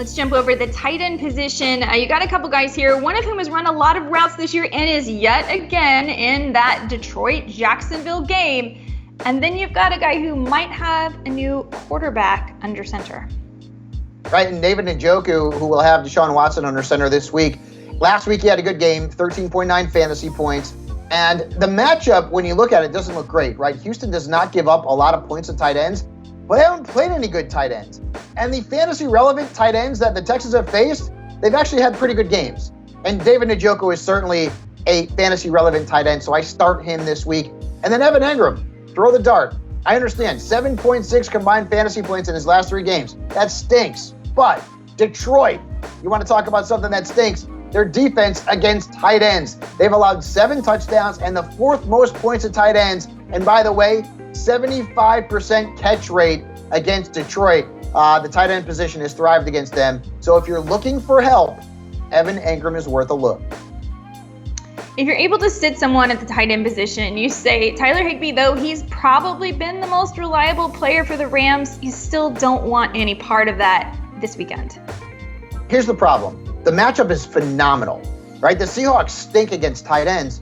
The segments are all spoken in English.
Let's jump over the tight end position. You got a couple guys here, one of whom has run a lot of routes this year and is yet again in that Detroit-Jacksonville game. And then you've got a guy who might have a new quarterback under center. Right, and David Njoku, who will have Deshaun Watson under center this week. Last week he had a good game, 13.9 fantasy points. And the matchup, when you look at it, doesn't look great, right? Houston does not give up a lot of points to tight ends, but they haven't played any good tight ends. And the fantasy-relevant tight ends that the Texans have faced, they've actually had pretty good games. And David Njoku is certainly a fantasy-relevant tight end, so I start him this week. And then Evan Engram, throw the dart. I understand, 7.6 combined fantasy points in his last 3 games. That stinks. But Detroit, you want to talk about something that stinks? Their defense against tight ends. They've allowed 7 touchdowns and the 4th most points to tight ends. And by the way, 75% catch rate against Detroit. The tight end position has thrived against them. So if you're looking for help, Evan Engram is worth a look. If you're able to sit someone at the tight end position, you say Tyler Higbee, though he's probably been the most reliable player for the Rams, you still don't want any part of that this weekend. Here's the problem. The matchup is phenomenal, right? The Seahawks stink against tight ends,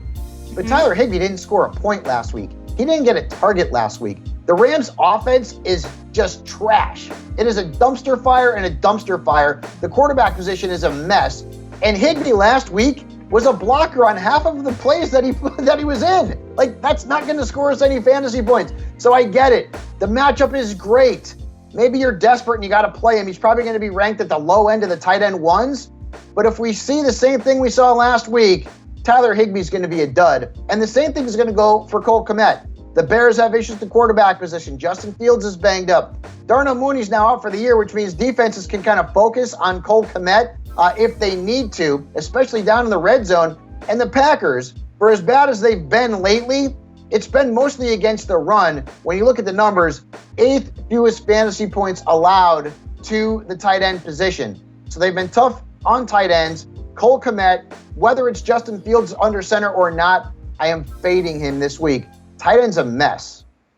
but Tyler Higbee didn't score a point last week. He didn't get a target last week. The Rams' offense is just trash. It is a dumpster fire and a dumpster fire. The quarterback position is a mess. And Higbee last week was a blocker on half of the plays that he was in. Like, that's not going to score us any fantasy points. So I get it. The matchup is great. Maybe you're desperate and you got to play him. He's probably going to be ranked at the low end of the tight end ones. But if we see the same thing we saw last week, Tyler Higbee's going to be a dud. And the same thing is going to go for Cole Kmet. The Bears have issues at the quarterback position. Justin Fields is banged up. Darnell Mooney's now out for the year, which means defenses can kind of focus on Cole Kmet if they need to, especially down in the red zone. And the Packers, for as bad as they've been lately, it's been mostly against the run. When you look at the numbers, 8th fewest fantasy points allowed to the tight end position. So they've been tough on tight ends. Cole Kmet, whether it's Justin Fields under center or not, I am fading him this week. Tight end's a mess.